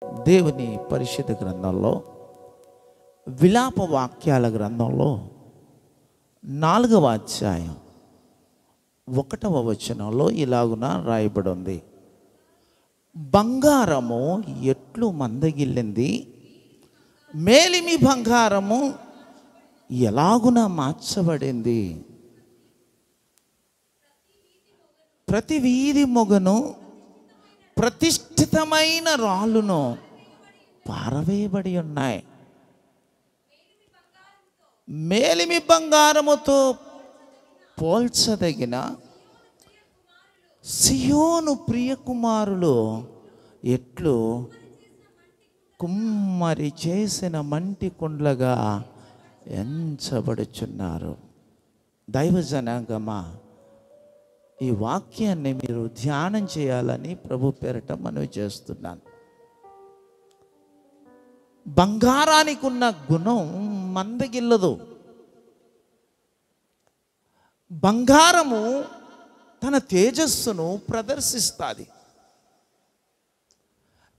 దేవుని పరిశుద్ధ గ్రంథంలో విలాప వాక్యాల గ్రంథంలో 4వ అధ్యాయం 1వ వచనంలో ఇలాగున రాయబడి ఉంది. బంగారము ఎట్లు మందగిల్లింది, మేలిమి బంగారము ఎలాగున మార్చబడింది. ప్రతి వీధి మొగను ప్రతిష్ఠితమైన రాళ్ళును పారవేయబడి ఉన్నాయి. మేలిమి బంగారముతో పోల్చదగిన సియోను ప్రియ కుమారులు ఎట్లు కుమ్మరి చేసిన మంటి కుండ్లగా ఎంచబడుచున్నారు. దైవ జనాంగమా, ఈ వాక్యాన్ని మీరు ధ్యానం చేయాలని ప్రభు పేరట మనవి చేస్తున్నాను. బంగారానికి ఉన్న గుణం మందగిల్లదు. బంగారము తన తేజస్సును ప్రదర్శిస్తుంది.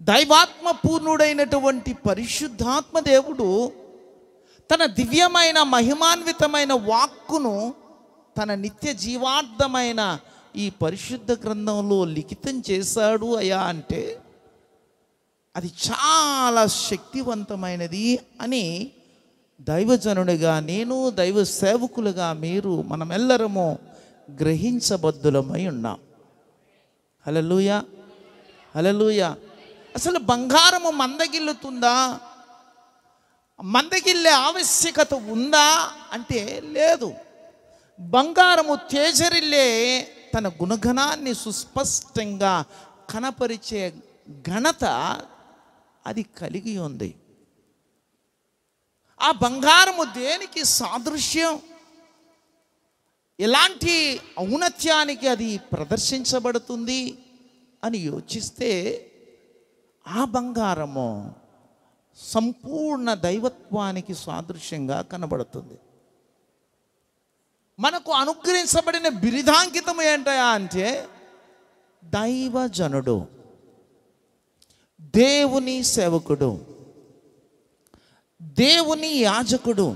దైవాత్మ పూర్ణుడైనటువంటి పరిశుద్ధాత్మ దేవుడు తన దివ్యమైన మహిమాన్వితమైన వాక్కును తన నిత్య జీవార్థమైన ఈ పరిశుద్ధ గ్రంథంలో లిఖితం చేశాడు అయ్యా అంటే అది చాలా శక్తివంతమైనది అని దైవజనుడిగా నేను, దైవ సేవకులుగా మీరు, మనమెల్లరము గ్రహించబద్దులమై ఉన్నాం. హల్లెలూయా, హల్లెలూయా. అసలు బంగారము మందగిల్లుతుందా, మందగిల్లే ఆవశ్యకత ఉందా అంటే లేదు. బంగారము తేజరిల్లే తన గుణగణాన్ని సుస్పష్టంగా కనపరిచే ఘనత అది కలిగి ఉంది. ఆ బంగారము దేనికి సాదృశ్యం, ఎలాంటి ఔన్నత్యానికి అది ప్రదర్శించబడుతుంది అని యోచిస్తే ఆ బంగారము సంపూర్ణ దైవత్వానికి సాదృశ్యంగా కనబడుతుంది. మనకు అనుగ్రహించబడిన బిరుదాంకితం ఏంటయా అంటే దైవజనుడు, దేవుని సేవకుడు, దేవుని యాజకుడు,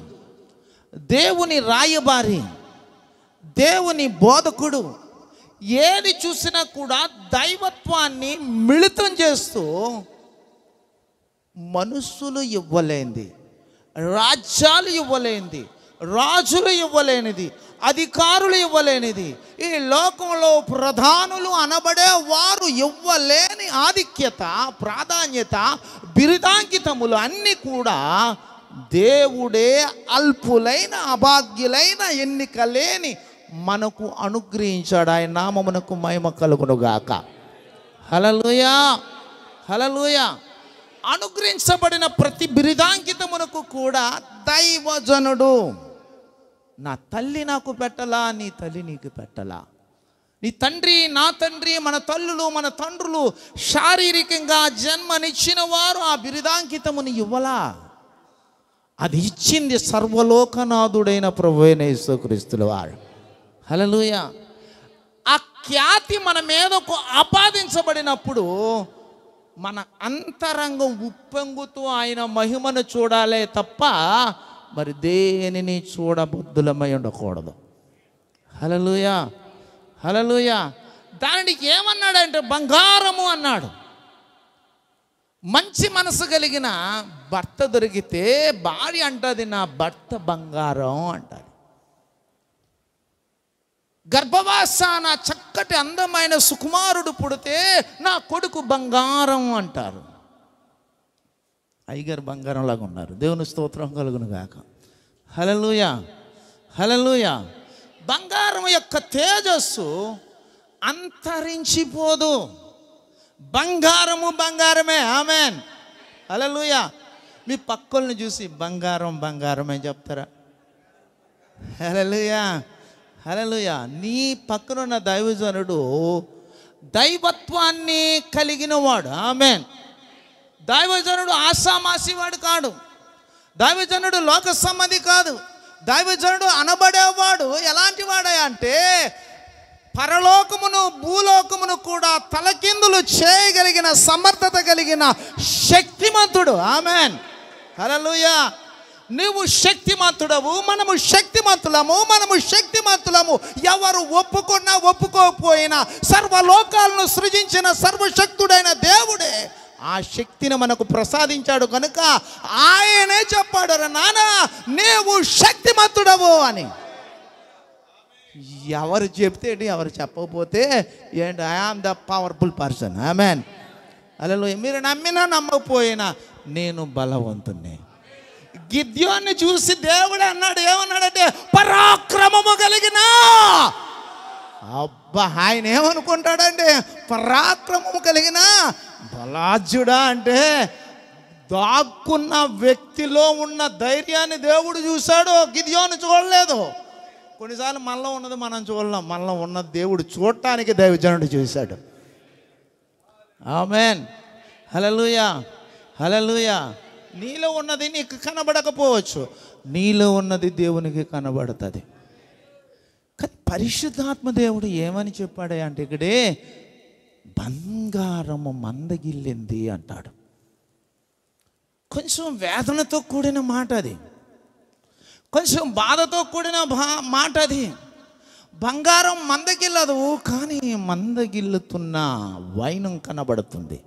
దేవుని రాయబారి, దేవుని బోధకుడు. ఏది చూసినా కూడా దైవత్వాన్ని మిళితం చేస్తూ మనుషులు ఇవ్వలేనిది, రాజ్యాలు ఇవ్వలేనిది, రాజులు ఇవ్వలేనిది, అధికారులు ఇవ్వలేనిది, ఈ లోకంలో ప్రధానులు అనబడే వారు ఇవ్వలేని ఆధిక్యత, ప్రాధాన్యత, బిరుదాంకితములు అన్నీ కూడా దేవుడే అల్పులైన, అభాగ్యులైన, ఎన్నిక లేని మనకు అనుగ్రహించాడు. ఆయన నామమునకు మహిమ కలుగునుగాక. హల్లెలూయా, హల్లెలూయా. అనుగ్రహించబడిన ప్రతి బిరుదాంకితమునకు కూడా దైవజనుడు, నా తల్లి నాకు పెట్టలా, నీ తల్లి నీకు పెట్టలా, నీ తండ్రి నా తండ్రి, మన తల్లులు మన తండ్రులు శారీరకంగా జన్మనిచ్చిన వారు ఆ బిరుదాంకితముని ఇవ్వలా. అది ఇచ్చింది సర్వలోకనాథుడైన ప్రభువైన యేసుక్రీస్తుల వారు. హల్లెలూయా. ఆ ఖ్యాతి మన మీదకు ఆపాదించబడినప్పుడు మన అంతరంగం ఉప్పొంగుతూ ఆయన మహిమను చూడాలే తప్ప మరి దేనిని చూడబుద్ధులమై ఉండకూడదు. హల్లెలూయా, హల్లెలూయా. దానికి ఏమన్నాడంటే బంగారము అన్నాడు. మంచి మనసు కలిగిన భర్త దొరికితే భార్య అంటది నా భర్త బంగారం అంటారు. గర్భవాసాన చక్కటి అందమైన సుకుమారుడు పుడితే నా కొడుకు బంగారం అంటారు. అయ్యగారు బంగారం లాగా ఉన్నారు. దేవుని స్తోత్రం కలుగును గాక. హల్లెలూయా, హల్లెలూయా. బంగారం యొక్క తేజస్సు అంతరించిపోదు. బంగారము బంగారమే. ఆమేన్, హల్లెలూయా. మీ పక్కల్ని చూసి బంగారం బంగారమే చెప్తారా? హల్లెలూయా, హల్లెలూయా. నీ పక్కనున్న దైవజనుడు దైవత్వాన్ని కలిగిన వాడు. ఆమేన్. దైవజనుడు ఆషామాషివాడు కాడు. దైవజనుడు లోక సంబంధి కాదు. దైవజనుడు అనబడేవాడు ఎలాంటి వాడే అంటే పరలోకమును భూలోకమును కూడా తలకిందులు చేయగలిగిన సమర్థత కలిగిన శక్తిమంతుడు. ఆమెన్, హల్లెలూయా. నువ్వు శక్తిమంతుడవు, మనము శక్తిమంతులము, మనము శక్తిమంతులము. ఎవరు ఒప్పుకున్నా ఒప్పుకోకపోయినా సర్వలోకాలను సృజించిన సర్వశక్తుడైన దేవుడే ఆ శక్తిని మనకు ప్రసాదించాడు కనుక ఆయనే చెప్పాడు, నాన్న నీవు శక్తిమంతుడవు అని. ఎవరు చెప్తే ఏంటి, ఎవరు చెప్పకపోతే ఏంటి, I am the powerful person. Amen, hallelujah. మీరు నమ్మినా నమ్మకపోయినా నేను బలవంతుణ్ణి. గిద్యోన్ని చూసి దేవుడు అన్నాడు, ఏమన్నాడంటే పరాక్రమము కలిగిన. అబ్బా, ఆయన ఏమనుకుంటాడండి, పరాక్రమము కలిగిన బలాజ్యుడా అంటే దాక్కున్న వ్యక్తిలో ఉన్న ధైర్యాన్ని దేవుడు చూశాడు, గిద్యోన్ని చూడలేదు. కొన్నిసార్లు మనలో ఉన్నది మనం చూడలేం, మనలో ఉన్నది దేవుడు చూడటానికి దైవజనుడు చూశాడు. ఆమెన్, హల్లెలూయా, హల్లెలూయా. నీలో ఉన్నది నీకు కనబడకపోవచ్చు, నీలో ఉన్నది దేవునికి కనబడుతుంది. కానీ పరిశుద్ధాత్మ దేవుడు ఏమని చెప్పాడే అంటే ఇక్కడే బంగారము మందగిల్లింది అంటాడు. కొంచెం వేదనతో కూడిన మాట అది, కొంచెం బాధతో కూడిన మాట అది. బంగారం మందగిల్లదు, కానీ మందగిల్లుతున్న వైనం కనబడుతుంది.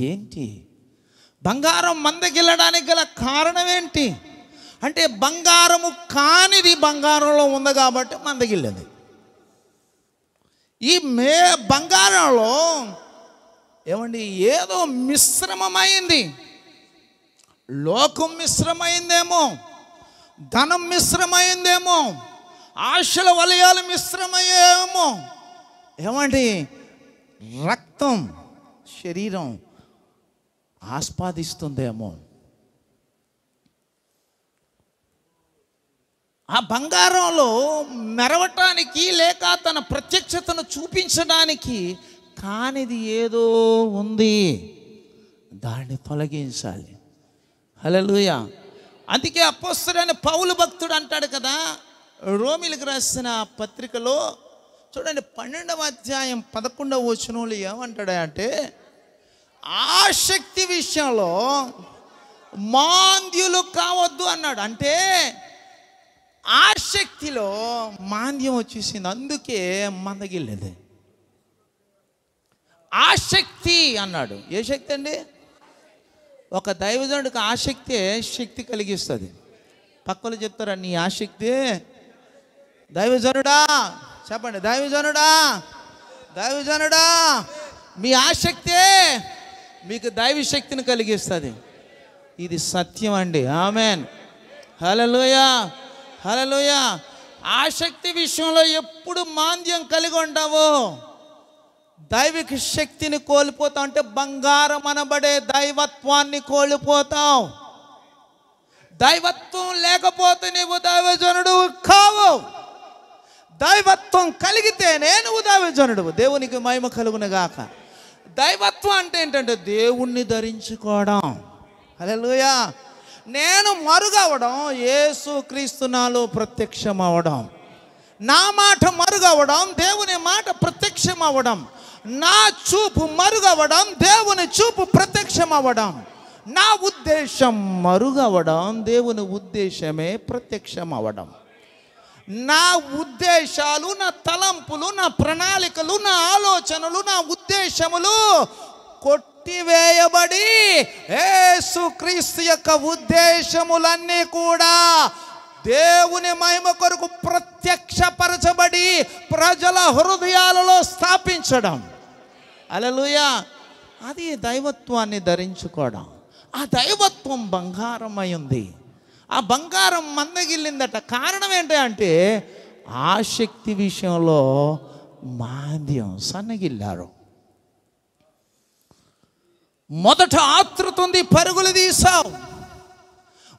ఏంటి బంగారం మందగిల్లడానికి గల కారణం ఏంటి అంటే బంగారము కానిది బంగారంలో ఉంది కాబట్టి మందగిల్లది. ఈ బంగారంలో ఏమండి ఏదో మిశ్రమమైంది, లోకం మిశ్రమైందేమో, ధనం మిశ్రమైందేమో, ఆశల వలయాలు మిశ్రమయ్యేమో, ఏమండి రక్తం శరీరం ఆస్వాదిస్తుందేమో. ఆ బంగారంలో మెరవటానికి లేక తన ప్రత్యక్షతను చూపించడానికి కానిది ఏదో ఉంది, దాన్ని తొలగించాలి. హల్లెలూయా. అందుకే అపోస్తలుడైన పౌలు భక్తుడు అంటాడు కదా, రోమీయులకు రాసిన పత్రికలో చూడండి 12వ అధ్యాయం 11వ వచనంలో ఏమంటాడు అంటే ఆసక్తి విషయంలో మాంద్యులు కావద్దు అన్నాడు. అంటే ఆసక్తిలో మాంద్యం వచ్చేసింది, అందుకే మందగిల్లేది. ఆసక్తి అన్నాడు. ఏ శక్తి అండి? ఒక దైవజనుడికి ఆసక్తే శక్తి కలిగిస్తుంది. పక్కలు చెప్తారా నీ ఆసక్తి దైవజనుడా, చెప్పండి దైవజనుడా, దైవజనుడా మీ ఆసక్తే మీకు దైవ శక్తిని కలిగిస్తుంది. ఇది సత్యం అండి. ఆమెన్, హల్లెలూయా, హల్లెలూయా. ఆసక్తి విషయంలో ఎప్పుడు మాంద్యం కలిగి ఉంటావో దైవిక శక్తిని కోల్పోతావు. అంటే బంగారం అనబడే దైవత్వాన్ని కోల్పోతావు. దైవత్వం లేకపోతే నీవు దైవజనుడు కావు. దైవత్వం కలిగితేనే నువ్వు దైవజనుడు. దేవునికి మహిమ కలుగును గాక. దైవత్వం అంటే ఏంటంటే దేవుణ్ణి ధరించుకోవడం. హల్లెలూయా. నేను మరుగవడం, యేసు క్రీస్తు నాలో ప్రత్యక్షం అవ్వడం. నా మాట మరుగవడం, దేవుని మాట ప్రత్యక్షం అవ్వడం. నా చూపు మరుగవడం, దేవుని చూపు ప్రత్యక్షం అవ్వడం. నా ఉద్దేశం మరుగవడం, దేవుని ఉద్దేశమే ప్రత్యక్షం అవ్వడం. నా ఉద్దేశాలు, నా తలంపులు, నా ప్రణాళికలు, నా ఆలోచనలు, నా ఉద్దేశములు కొట్టివేయబడి యేసుక్రీస్తు యొక్క ఉద్దేశములన్నీ కూడా దేవుని మహిమ కొరకు ప్రత్యక్షపరచబడి ప్రజల హృదయాలలో స్థాపించడం. హల్లెలూయా. అది దైవత్వాన్ని ధరించుకోవడం. ఆ దైవత్వం బంగారమై ఉంది. ఆ బంగారం మందగిల్లిందట. కారణం ఏంటంటే ఆసక్తి విషయంలో మాంద్యం, సన్నగిల్లారు. మొదట ఆతృత ఉంది, పరుగులు తీసావు.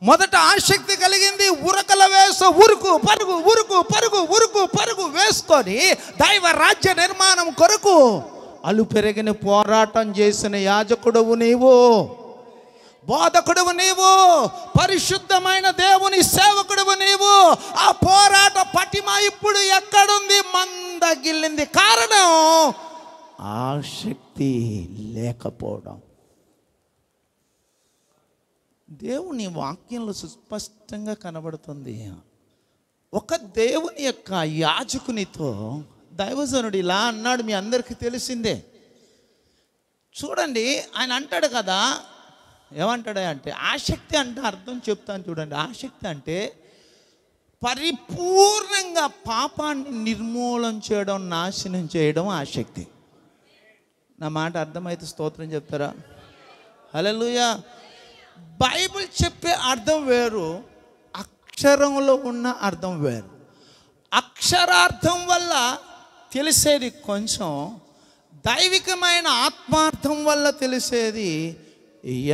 మొదట ఆసక్తి కలిగింది, ఉరకల వేసు, ఉరుకు పరుగు, ఉరుకు పరుగు, ఉరుకు పరుగు వేసుకొని దైవ రాజ్య నిర్మాణం కొరకు అలు పెరిగిన పోరాటం చేసిన యాజకుడవు నీవు. బోధకుడువు నీవు, పరిశుద్ధమైన దేవుని సేవకుడువు నీవు. ఆ పోరాట పటిమ ఇప్పుడు ఎక్కడుంది? మందగిల్లింది. కారణం ఆసక్తి లేకపోవడం. దేవుని వాక్యంలో సుస్పష్టంగా కనబడుతుంది. ఒక దేవుని యొక్క యాజకునితో దైవజనుడు ఇలా అన్నాడు, మీ అందరికీ తెలిసిందే. చూడండి, ఆయన అంటాడు కదా, ఏమంటాడు అంటే ఆసక్తి అంటే అర్థం చెప్తాను చూడండి. ఆసక్తి అంటే పరిపూర్ణంగా పాపాన్ని నిర్మూలన చేయడం, నాశనం చేయడం ఆసక్తి. నా మాట అర్థమైతే స్తోత్రం చెప్తారా? హల్లెలూయా. బైబిల్ చెప్పే అర్థం వేరు, అక్షరంలో ఉన్న అర్థం వేరు. అక్షరార్థం వల్ల తెలిసేది కొంచెం, దైవికమైన ఆత్మార్థం వల్ల తెలిసేది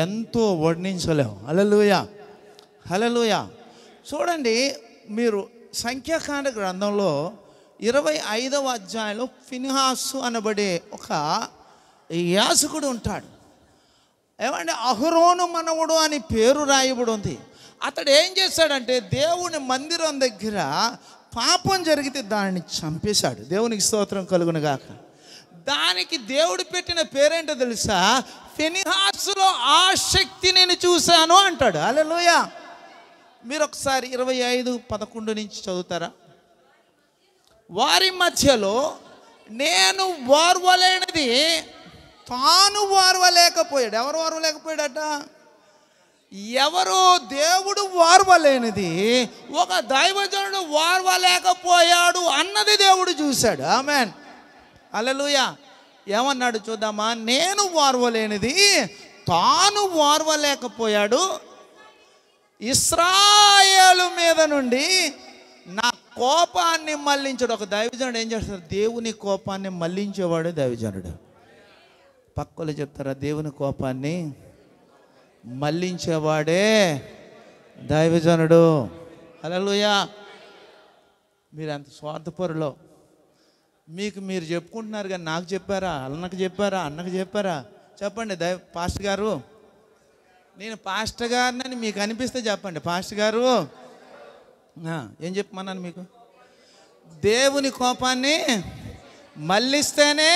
ఎంతో వర్ణించలేము. హల్లెలూయా, హల్లెలూయా. చూడండి, మీరు సంఖ్యాకాండ గ్రంథంలో 25వ అధ్యాయంలో ఫిన్హాసు అనబడే ఒక యాజకుడు ఉంటాడు. ఏమంటే అహరోను మనవుడు అని పేరు రాయబడి ఉంది. అతడు ఏం చేశాడంటే దేవుని మందిరం దగ్గర పాపం జరిగితే దాన్ని చంపేశాడు. దేవునికి స్తోత్రం కలుగును గాక. దానికి దేవుడు పెట్టిన పేరేంటో తెలుసా? ఫిన్హాసులో ఆసక్తి నేను చూశాను అంటాడు. హల్లెలూయా. మీరు ఒకసారి 25:11 నుంచి చదువుతారా? వారి మధ్యలో నేను ఓర్వలేనిది తాను ఓర్వలేకపోయాడు. ఎవరు ఓర్వలేకపోయాడట? ఎవరు? దేవుడు ఓర్వలేనిది ఒక దైవజనుడు ఓర్వలేకపోయాడు అన్నది దేవుడు చూశాడు. ఆమేన్, హల్లెలూయా. ఏమన్నాడు చూద్దామా? నేను ఓర్వలేనిది తాను ఓర్వలేకపోయాడు, ఇశ్రాయేలు మీద నుండి నా కోపాన్ని మళ్లించాడు. ఒక దైవజనుడు ఏం చేస్తాడు? దేవుని కోపాన్ని మళ్లించేవాడు దైవజనుడు. పక్కలు చెప్తారా? దేవుని కోపాన్ని మళ్లించేవాడే దైవజనుడు. హల్లెలూయా. మీరు అంత స్వార్థపరులో మీకు మీరు చెప్పుకుంటున్నారు కానీ నాకు చెప్పారా? అన్నకు చెప్పారా? అన్నకు చెప్పారా? చెప్పండి. పాస్టర్ గారు, నేను పాస్టర్ గారిని మీకు అనిపిస్తే చెప్పండి. పాస్టర్ గారు ఏం చెప్పమన్నాను మీకు? దేవుని కోపాన్ని మళ్ళిస్తేనే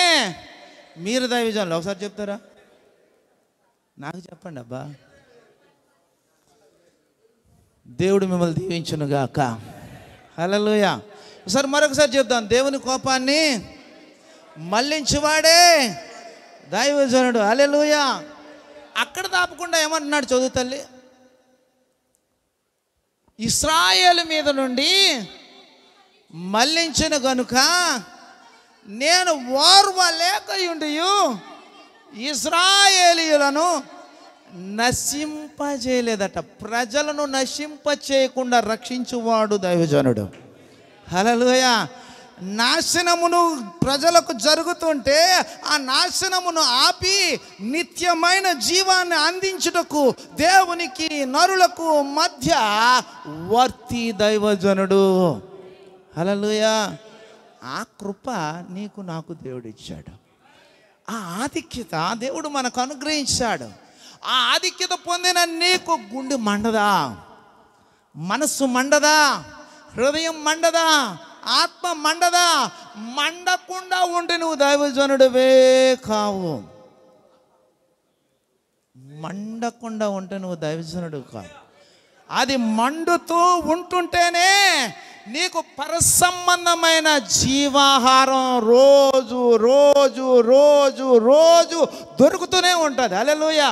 మీరు దైవజనులు. ఒకసారి చెప్తారా? నాకు చెప్పండి అబ్బా. దేవుడు మిమ్మల్ని దీవించును గాక. హల్లెలూయా. ఒకసారి మరొకసారి చెప్తాను. దేవుని కోపాన్ని మళ్ళించువాడే దైవజనుడు. హల్లెలూయా. అక్కడ దాపకుండా ఏమంటున్నాడు చదువు తల్లి? ఇశ్రాయేలు మీద నుండి మళ్ళించిన గనుక నేను ఓర్వలేకయుండియు ఇశ్రాయేలీయులను నశింపజేయలేదట. ప్రజలను నశింపచేయకుండా రక్షించువాడు దైవజనుడు. హల్లెలూయా. నాశనమును ప్రజలకు జరుగుతుంటే ఆ నాశనమును ఆపి నిత్యమైన జీవాన్ని అందించుటకు దేవునికి నరులకు మధ్య వర్తి దైవజనుడు. హల్లెలూయా. ఆ కృప నీకు నాకు దేవుడు ఇచ్చాడు. ఆ ఆధిక్యత దేవుడు మనకు అనుగ్రహించాడు. ఆ ఆధిక్యత పొందిన నీకు గుండె మండదా? మనస్సు మండదా? హృదయం మండదా? ఆత్మ మండదా? మండకుండా ఉంటే నువ్వు దైవజనుడివే కావు. మండకుండా ఉంటే నువ్వు దైవజనుడు కావు. అది మండుతూ ఉంటుంటేనే నీకు పరసంబంధమైన జీవాహారం రోజు రోజు రోజు రోజు దొరుకుతూనే ఉంటుంది. హల్లెలూయా.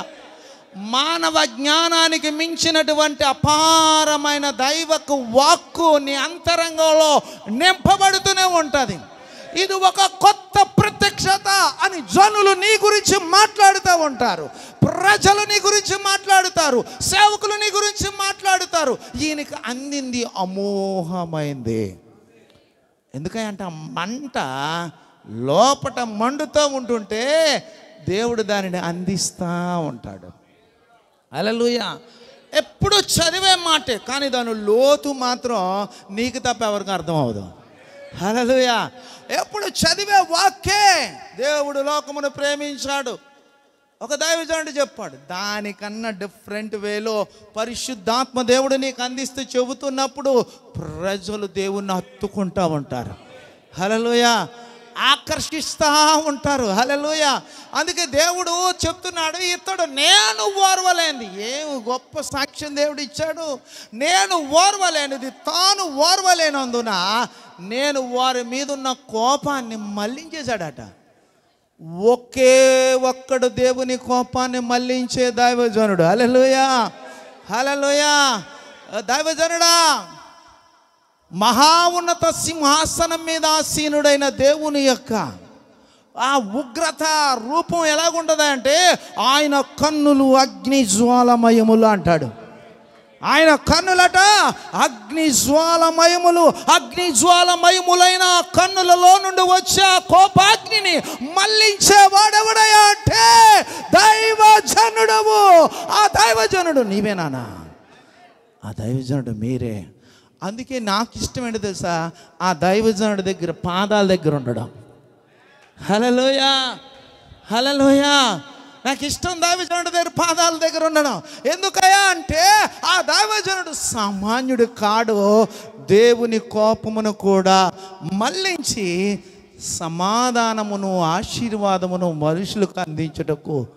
మానవ జ్ఞానానికి మించినటువంటి అపారమైన దైవకు వాక్కు నీ అంతరంగంలో నింపబడుతూనే ఉంటుంది. ఇది ఒక కొత్త ప్రత్యక్షత అని జనులు నీ గురించి మాట్లాడుతూ ఉంటారు, ప్రజలు నీ గురించి మాట్లాడుతారు, సేవకులు నీ గురించి మాట్లాడుతారు. ఈయనకి అందింది అమోఘమైంది. ఎందుకంటే ఆ మంట లోపట మండుతూ ఉంటుంటే దేవుడు దానిని అందిస్తూ ఉంటాడు. హల్లెలూయా. ఎప్పుడు చదివే మాటే కానీ దాని లోతు మాత్రం నీకు తప్ప ఎవరికి అర్థం అవ్వదు. హల్లెలూయా. ఎప్పుడు చదివే వాక్యే దేవుడు లోకమును ప్రేమించాడు. ఒక దైవజనుడు చెప్పాడు, దానికన్నా డిఫరెంట్ వేలో పరిశుద్ధాత్మ దేవుడు నీకు అందిస్తూ చెబుతున్నప్పుడు ప్రజలు దేవుణ్ణి హత్తుకుంటూ ఉంటారు. హల్లెలూయా. ఆకర్షిస్తూ ఉంటారు. హల్లెలూయా. అందుకే దేవుడు చెప్తున్నాడు, ఇతడు నేను ఓర్వలేనిది. ఏం గొప్ప సాక్ష్యం దేవుడు ఇచ్చాడు. నేను ఓర్వలేనిది తాను ఓర్వలేనందున నేను వారి మీద ఉన్న కోపాన్ని మళ్లించేశాడట. ఒకే ఒక్కడు దేవుని కోపాన్ని మళ్లించే దైవజనుడు. హల్లెలూయా. హల్లెలూయా. దైవజనుడా, మహా ఉన్నత సింహాసనం మీద ఆసీనుడైన దేవుని యొక్క ఆ ఉగ్రత రూపం ఎలాగుంటుందంటే ఆయన కన్నులు అగ్ని జ్వాలమయములు అంటాడు. ఆయన కన్నులట అగ్ని జ్వాలమయములు. అగ్ని జ్వాలమయములైన కన్నులలో నుండి వచ్చే కోపాగ్నిని మళ్లించేవాడెవడయా అంటే దైవజనుడవు. ఆ దైవజనుడు నీవేనా? ఆ దైవజనుడు మీరే. అందుకే నాకు ఇష్టం ఏంటో తెలుసా, ఆ దైవజనుడి దగ్గర పాదాల దగ్గర ఉండడం. హల్లెలూయా. హల్లెలూయా. నాకు ఇష్టం దైవజనుడి దగ్గర పాదాల దగ్గర ఉండడం. ఎందుకయ్యా అంటే ఆ దైవజనుడు సామాన్యుడు కాడు. దేవుని కోపమును కూడా మళ్లించి సమాధానమును ఆశీర్వాదమును మనుషులకు అందించుటకు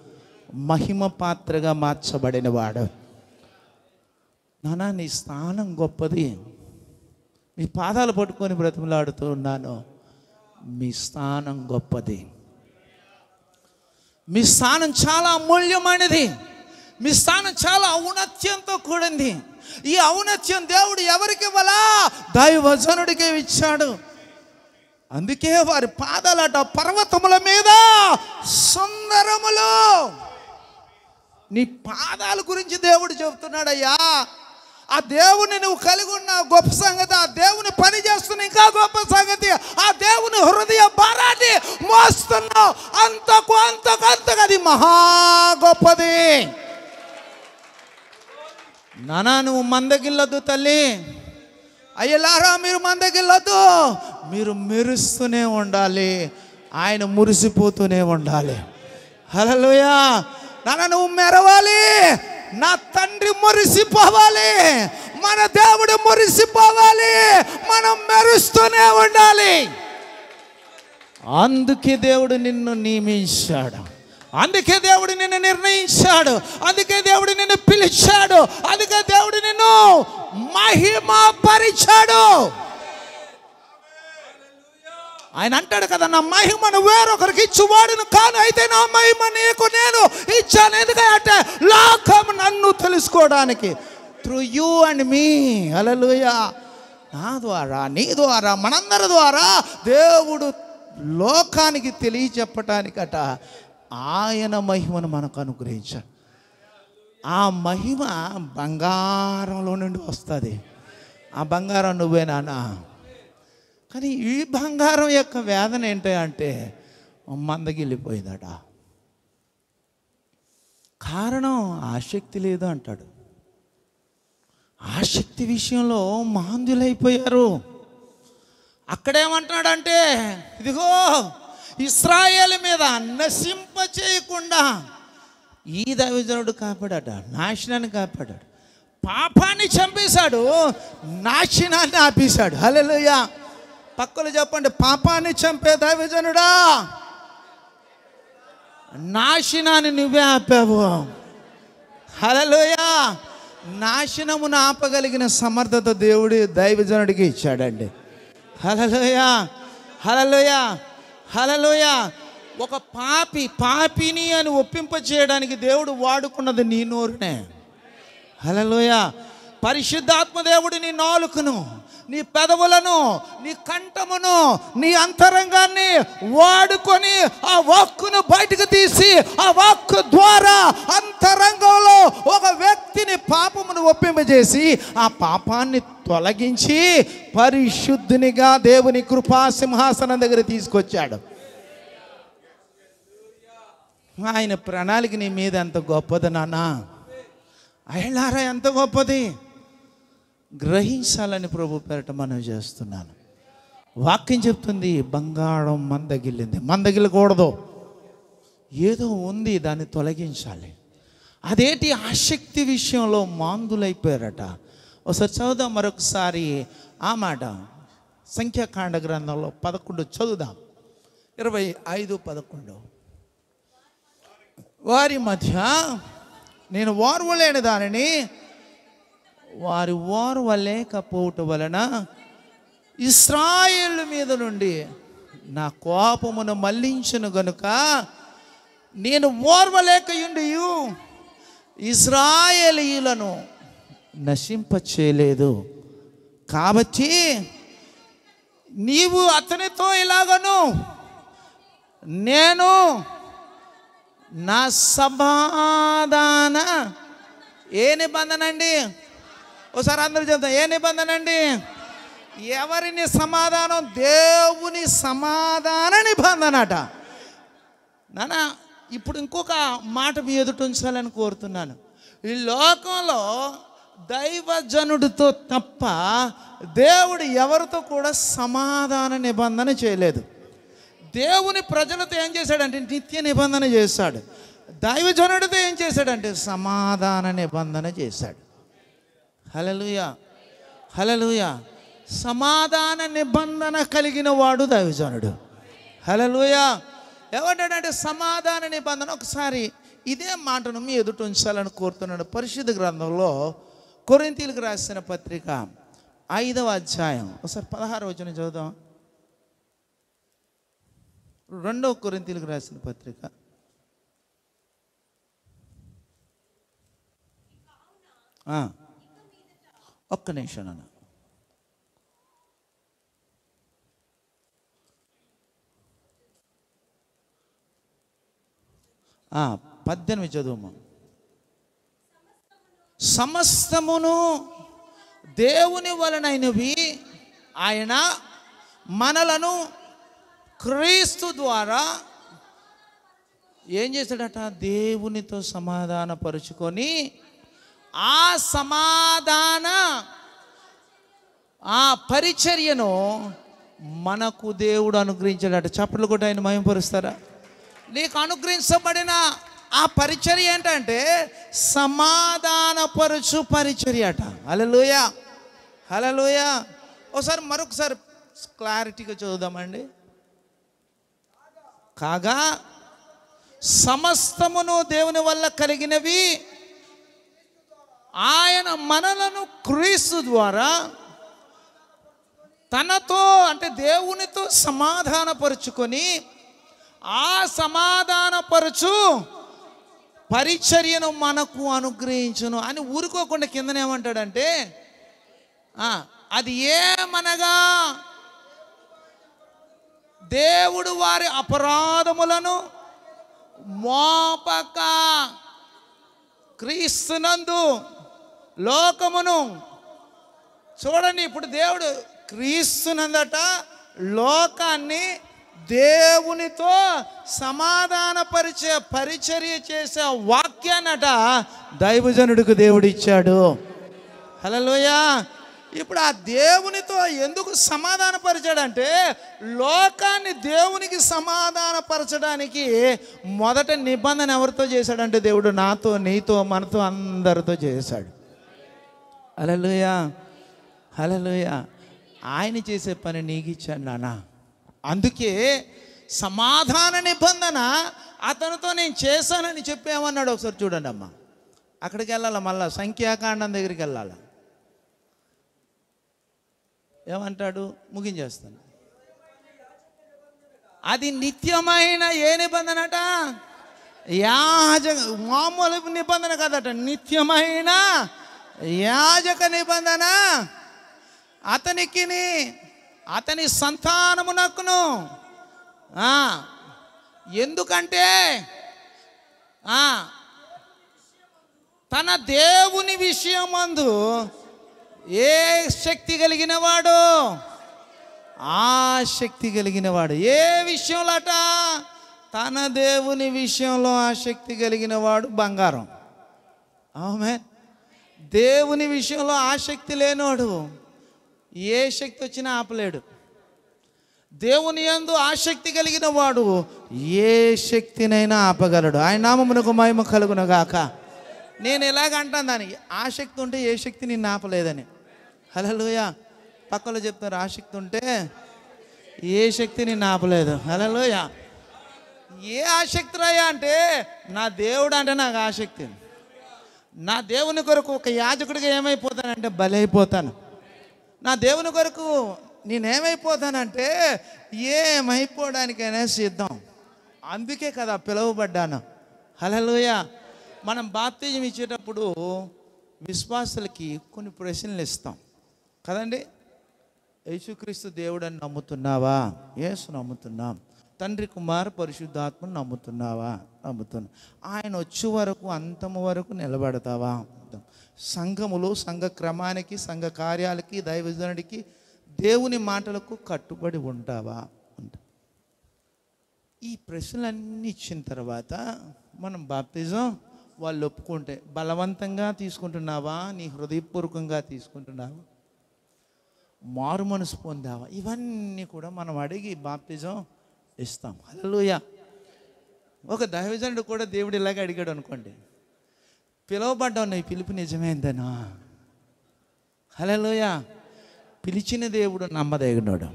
మహిమ పాత్రగా మార్చబడినవాడు. నానా, నీ స్థానం గొప్పది. మీ పాదాలు పట్టుకొని బ్రతిమలాడుతూ ఉన్నాను. మీ స్థానం గొప్పది. మీ స్థానం చాలా అమూల్యమైనది. మీ స్థానం చాలా ఔన్నత్యంతో కూడింది. ఈ ఔన్నత్యం దేవుడు ఎవరికి ఇవ్వాలా? దైవజనుడికి ఇచ్చాడు. అందుకే వారి పాదాలట పర్వతముల మీద సుందరములు. నీ పాదాల గురించి దేవుడు చెబుతున్నాడయ్యా. ఆ దేవుని నువ్వు కలిగి ఉన్న గొప్ప సంగతి, ఆ దేవుని పని చేస్తున్న ఇంకా గొప్ప సంగతి, ఆ దేవుని హృదయ భారాన్ని మోస్తున్నావు. అంతకు అది మహా గొప్పది. నానా, నువ్వు మందగిల్లొద్దు తల్లి. అయ్యలారా, మీరు మందగిల్లొద్దు. మీరు మెరుస్తూనే ఉండాలి. ఆయన మురిసిపోతూనే ఉండాలి. హల్లెలూయా. నాన్న, నువ్వు మెరవాలి. నా తండ్రి మురిసిపోవాలి. మన దేవుడు మురిసిపోవాలి. మనం మెరుస్తూనే ఉండాలి. అందుకే దేవుడు నిన్ను నియమించాడు. అందుకే దేవుడు నిన్ను నిర్ణయించాడు. అందుకే దేవుడు నిన్ను పిలిచాడు. అందుకే దేవుడు నిన్ను మహిమపరిచాడు. ఆయన అంటాడు కదా, నా మహిమను వేరొకరికి ఇచ్చువాడును కాను, అయితే నా మహిమ నీకు నేను ఇచ్చాను. ఎందుకంటే లోకం నన్ను తెలుసుకోవడానికి, త్రూ యూ అండ్ మీ. హల్లెలూయా. నా ద్వారా, నీ ద్వారా, మనందరి ద్వారా దేవుడు లోకానికి తెలియచెప్పటానికట ఆయన మహిమను మనకు అనుగ్రహించాడు. ఆ మహిమ బంగారంలో నుండి వస్తుంది. ఆ బంగారం నువ్వే నాన్న. కానీ ఈ బంగారం యొక్క వేదన ఏంటంటే మందగిల్లిపోయిందట. కారణం ఆసక్తి లేదు అంటాడు. ఆసక్తి విషయంలో మాంద్యులైపోయారు. అక్కడేమంటున్నాడంటే, ఇదిగో ఇశ్రాయేలు మీద నశింప చేయకుండా ఈ దైవజనుడు కాపాడాట. నాశనాన్ని కాపాడాడు. పాపాన్ని చంపేశాడు, నాశనాన్ని ఆపేశాడు. హల్లెలూయా. పక్కలు చెప్పండి, పాపాన్ని చంపే దైవజనుడా, నాశనాన్ని నువ్వే ఆపావు. హల్లెలూయా. నాశనమును ఆపగలిగిన సమర్థత దేవుడి దైవజనుడికి ఇచ్చాడండి. హల్లెలూయా. హల్లెలూయా. హల్లెలూయా. ఒక పాపిని అని ఒప్పింప చేయడానికి దేవుడు వాడుకున్నది నీ నోరునే. హల్లెలూయా. పరిశుద్ధాత్మ దేవుడు నీ నాలుకను, నీ పెదవులను, నీ కంఠమును, నీ అంతరంగాన్ని వాడుకొని ఆ వాక్కును బయటకు తీసి ఆ వాక్కు ద్వారా అంతరంగంలో ఒక వ్యక్తిని పాపమును ఒప్పింపజేసి ఆ పాపాన్ని తొలగించి పరిశుద్ధునిగా దేవుని కృపా సింహాసనం దగ్గర తీసుకొచ్చాడు. ఆయన ప్రణాళిక నీ మీద ఎంత గొప్పది నాన్న. అయ్యలారా, ఎంత గొప్పది గ్రహించాలని ప్రభు పేరట మనం చేస్తున్నాను. వాక్యం చెప్తుంది, బంగారం మందగిల్లింది. మందగిల్లకూడదు. ఏదో ఉంది, దాన్ని తొలగించాలి. అదేంటి? ఆసక్తి విషయంలో మాందులైపోయారట. ఒకసారి చదువుదాం మరొకసారి ఆ మాట. సంఖ్యాకాండ గ్రంథంలో 11 చదువుదాం, 25:11. వారి మధ్య నేను ఓర్వలేని దానిని వారి ఓర్వలేకపోవటం వలన ఇశ్రాయేలు మీద నుండి నా కోపమును మళ్లించును గనుక నేను ఓర్వలేకయుండియు ఇశ్రాయేలీయులను నశింపచేయలేదు. కాబట్టి నీవు అతనితో ఇలాగను, నేను నా సమాధాన ఏ నిబంధన అండి? ఒకసారి అందరూ చెప్తాం, ఏ నిబంధన అండి? ఎవరిని సమాధానం? దేవుని సమాధాన నిబంధన అట. నాన్న, ఇప్పుడు ఇంకొక మాట మీ ఎదుట ఉంచాలని కోరుతున్నాను. ఈ లోకంలో దైవజనుడితో తప్ప దేవుడు ఎవరితో కూడా సమాధాన నిబంధన చేయలేదు. దేవుని ప్రజలతో ఏం చేశాడంటే నిత్య నిబంధన చేశాడు. దైవజనుడితో ఏం చేశాడంటే సమాధాన నిబంధన చేశాడు. హల్లెలూయా, హల్లెలూయా. సమాధాన నిబంధన కలిగిన వాడు దైవజనుడు. హల్లెలూయా. ఏమంటాడంటే సమాధాన నిబంధన. ఒకసారి ఇదే మాటను మీ ఎదుట ఉంచాలని కోరుతున్నాడు. పరిశుద్ధ గ్రంథంలో కొరింథీయులకు రాసిన పత్రిక 5వ అధ్యాయం ఒకసారి 16వ వచనం చదువుదాం. 2వ కొరింథీయులకు రాసిన పత్రిక ఒక్క నిమిషం అన్న. ఆ 18 చదువు. సమస్తమును దేవుని వలనైనవి, ఆయన మనలను క్రీస్తు ద్వారా ఏం చేశాడట? దేవునితో సమాధానపరుచుకొని ఆ సమాధాన ఆ పరిచర్యను మనకు దేవుడు అనుగ్రహించాడట. చప్పట్లు కొట్టి ఆయన మహిమపరుస్తారా? నీకు అనుగ్రహించబడిన ఆ పరిచర్య ఏంటంటే సమాధానపరుచు పరిచర్య అట. హల్లెలూయా, హల్లెలూయా. ఒకసారి మరొకసారి క్లారిటీగా చదువుదామండి. కాగా సమస్తమును దేవుని వల్ల కలిగినవి, ఆయన మనలను క్రీస్తు ద్వారా తనతో అంటే దేవునితో సమాధానపరుచుకొని ఆ సమాధానపరచు పరిచర్యను మనకు అనుగ్రహించును అని ఊరుకోకుండా కిందనేమంటాడంటే అది ఏమనగా దేవుడు వారి అపరాధములను మోపక క్రీస్తునందు లోకమును. చూడండి, ఇప్పుడు దేవుడు క్రీస్తునందట లోకాన్ని దేవునితో పరిచర్య చేసే వాక్యాన్నట దైవజనుడికి దేవుడు ఇచ్చాడు. హల్లెలూయా. ఇప్పుడు ఆ దేవునితో ఎందుకు సమాధానపరిచాడంటే లోకాన్ని దేవునికి సమాధానపరచడానికి మొదట నిబంధన ఎవరితో చేశాడంటే దేవుడు నాతో, నీతో, మనతో, అందరితో చేశాడు. హల్లెలూయా, హల్లెలూయా. ఆయన చేసే పని నీకు ఇచ్చాడు నాన్న. అందుకే సమాధాన నిబంధన అతనితో నేను చేశానని చెప్పేమన్నాడు. ఒకసారి చూడండి అమ్మ, అక్కడికి వెళ్ళాలి. మళ్ళా సంఖ్యాకాండం దగ్గరికి వెళ్ళాలి. ఏమంటాడు? ముగించేస్తాను. అది నిత్యమైన ఏ నిబంధనట? మామూలు నిబంధన కదట, నిత్యమైన యాజక నిబంధన. అతనికిని అతని సంతానమునకును. ఎందుకంటే తన దేవుని విషయమందు ఏ శక్తి కలిగిన వాడు? ఆ శక్తి కలిగిన వాడు. ఏ విషయంలోట? తన దేవుని విషయంలో ఆసక్తి కలిగిన వాడు బంగారం. ఆమె దేవుని విషయంలో ఆసక్తి లేనివాడు ఏ శక్తి వచ్చినా ఆపలేడు. దేవుని యందు ఆసక్తి కలిగిన వాడు ఏ శక్తినైనా ఆపగలడు. ఆయన నామమునకు మహిమ కలుగును గాక. నేను ఎలాగ అంటాను దానికి, ఆసక్తి ఉంటే ఏ శక్తి నిన్ను ఆపలేదని. హల్లెలూయా. పక్కలో చెప్తారు, ఆసక్తి ఉంటే ఏ శక్తి నిన్ను ఆపలేదు. హల్లెలూయా. ఏ ఆసక్తి రాయా అంటే, నా దేవుడు అంటే నాకు ఆసక్తి. నా దేవుని కొరకు ఒక యాజకుడిగా ఏమైపోతానంటే బలైపోతాను. నా దేవుని కొరకు నేనేమైపోతానంటే ఏమైపోవడానికైనా సిద్ధం. అందుకే కదా పిలువబడ్డాను. హల్లెలూయా. మనం బాప్తిజం ఇచ్చేటప్పుడు విశ్వాసులకి కొన్ని ప్రశ్నలు ఇస్తాం కదండి. యేసుక్రీస్తు దేవుడని నమ్ముతున్నావా? యేసు నమ్ముతున్నాం. తండ్రి, కుమార, పరిశుద్ధాత్మను నమ్ముతున్నావా? నమ్ముతున్నా. ఆయన వచ్చే వరకు, అంతము వరకు నిలబడతావా? సంఘములో, సంఘ క్రమానికి, సంఘ కార్యాలకి, దైవజనుడికి, దేవుని మాటలకు కట్టుబడి ఉంటావా? ఈ ప్రశ్నలన్నీ ఇచ్చిన తర్వాత మనం బాప్తిజం వాళ్ళు ఒప్పుకుంటే, బలవంతంగా తీసుకుంటున్నావా? నీ హృదయపూర్వకంగా తీసుకుంటున్నావా? మారు మనసు పొందావా? ఇవన్నీ కూడా మనం అడిగి బాప్తిజం ఇస్తాం. హల్లెలూయా. ఒక దైవజనుడు కూడా దేవుడు ఇలాగే అడిగాడు అనుకోండి, పిలువబడ్డావు, నీ పిలుపు నిజమైందనా? హల్లెలూయా. పిలిచిన దేవుడు నమ్మదగినోడు.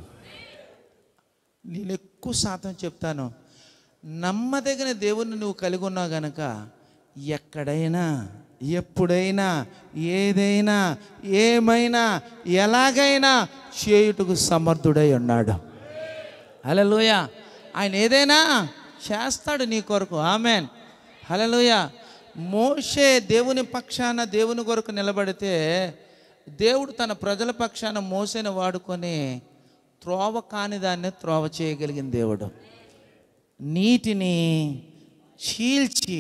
నేను ఎక్కువ శాతం చెప్తాను, నమ్మదగిన దేవుణ్ణి నువ్వు కలిగి ఉన్నావు గనక ఎక్కడైనా, ఎప్పుడైనా, ఏదైనా, ఏమైనా, ఎలాగైనా చేయుటకు సమర్థుడై ఉన్నాడు. హల్లెలూయా. ఆయన ఏదైనా చేస్తాడు నీ కొరకు. ఆమేన్. హల్లెలూయా. మోషే దేవుని పక్షాన, దేవుని కొరకు నిలబడితే దేవుడు తన ప్రజల పక్షాన మోసేని వాడుకొని త్రోవ కాని దాన్ని త్రోవ చేయగలిగిన దేవుడు. నీటిని చీల్చి